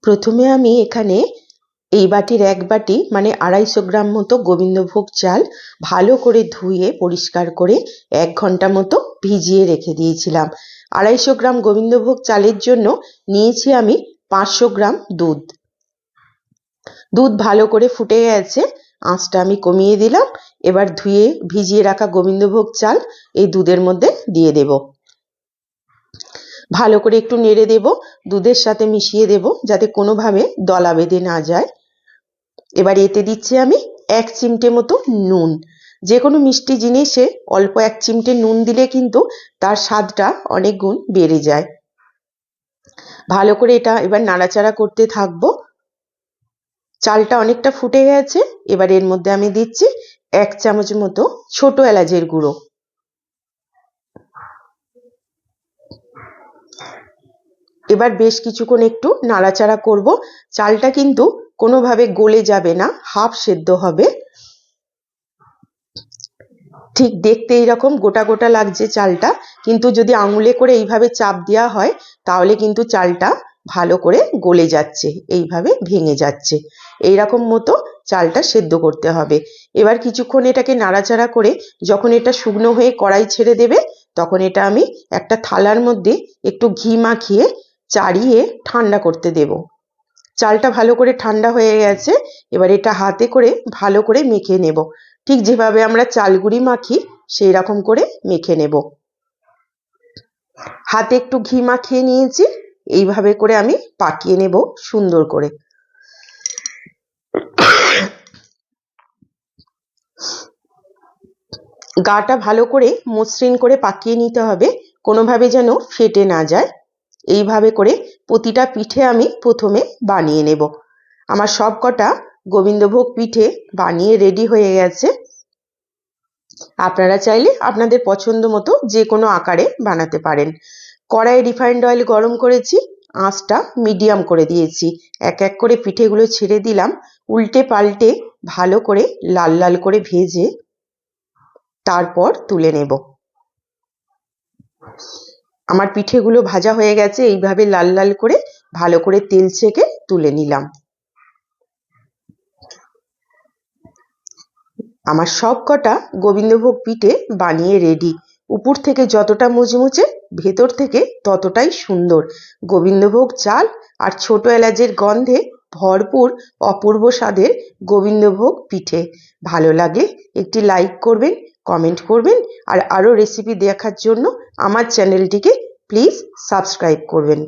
প্রথমে আমি এখানে এই বাটির এক বাটি মানে 250 গ্রাম মতো গোবিন্দভোগ চাল ভালো করে ধুয়ে পরিষ্কার করে 1 ঘন্টা মতো ভিজিয়ে রেখে দিয়েছিলাম। 250 গ্রাম গোবিন্দভোগ চালের জন্য নিয়েছি আমি 500 গ্রাম দুধ। দুধ ভালো করে ফুটে গেছে, আঁচটা আমি কমিয়ে দিলাম। এবার ধুয়ে ভিজিয়ে রাখা গোবিন্দভোগ চাল এই দুধের মধ্যে দিয়ে দেব। ভালো করে একটু নেড়ে দেব, দুধের সাথে মিশিয়ে দেব যাতে কোনোভাবে দলা বেঁধে না যায়। এবার এতে দিচ্ছি আমি 1 চিমটে মতো নুন। যে কোনো মিষ্টি জিনিসে অল্প 1 চিমটে নুন দিলে কিন্তু তার স্বাদটা অনেক গুণ বেড়ে যায়। ভালো করে এটা এবার নাড়াচাড়া করতে থাকবো। চালটা অনেকটা ফুটে গেছে, এবার এর মধ্যে আমি দিচ্ছি 1 চামচ মতো ছোট এলাচের গুঁড়ো। এবার বেশ কিছুক্ষণ একটু নাড়াচাড়া করব। চালটা কিন্তু কোনোভাবে গলে যাবে না, হাফ সেদ্ধ হবে। ঠিক দেখতে এইরকম গোটা গোটা লাগছে চালটা, কিন্তু যদি আঙুলে করে এইভাবে চাপ দেওয়া হয় তাহলে কিন্তু চালটা ভালো করে গলে যাচ্ছে, এইভাবে ভেঙে যাচ্ছে। এইরকম মতো চালটা সেদ্ধ করতে হবে। এবার কিছুক্ষণ এটাকে নাড়াচাড়া করে যখন এটা শুকনো হয়ে কড়াই ছেড়ে দেবে তখন এটা আমি একটা থালার মধ্যে একটু ঘি মাখিয়ে চাড়িয়ে ঠান্ডা করতে দেব। চালটা ভালো করে ঠান্ডা হয়ে গেছে, এবার এটা হাতে করে ভালো করে মেখে নেব। ঠিক যেভাবে আমরা চালগুড়ি মাখি সেই রকম করে মেখে নেব। হাতে একটু ঘি মাখিয়ে নিয়েছি, এইভাবে করে আমি পাকিয়ে নেব সুন্দর করে। গাটা ভালো করে মসৃণ করে পাকিয়ে নিতে হবে, কোনোভাবে যেন ফেটে না যায়। এইভাবে করে প্রতিটা পিঠে আমি প্রথমে বানিয়ে নেব। আমার সব কটা গোবিন্দভোগ পিঠে বানিয়ে রেডি হয়ে গেছে। আপনারা চাইলে আপনাদের পছন্দ মতো যে কোনো আকারে বানাতে পারেন। কড়াইয়ে রিফাইন্ড অয়েল গরম করেছি, আঁচটা মিডিয়াম করে দিয়েছি। এক এক করে পিঠেগুলো ছেড়ে দিলাম, উল্টে পাল্টে ভালো করে লাল লাল করে ভেজে তারপর তুলে নেব। আমার পিঠেগুলো ভাজা হয়ে গেছে, এইভাবে লাল লাল করে ভালো করে তেল ছেঁকে তুলে নিলাম। আমার সব কটা গোবিন্দভোগ পিঠে বানিয়ে রেডি। উপর থেকে যতটা মুচমুচে, ভেতর থেকে ততটাই সুন্দর। গোবিন্দভোগ চাল আর ছোট এলাচের গন্ধে ভরপুর অপূর্ব স্বাদের গোবিন্দভোগ পিঠে। ভালো লাগলে একটি লাইক করবেন, কমেন্ট করবেন, আর আরও রেসিপি দেখার জন্য আমার চ্যানেলটিকে প্লিজ সাবস্ক্রাইব করবেন।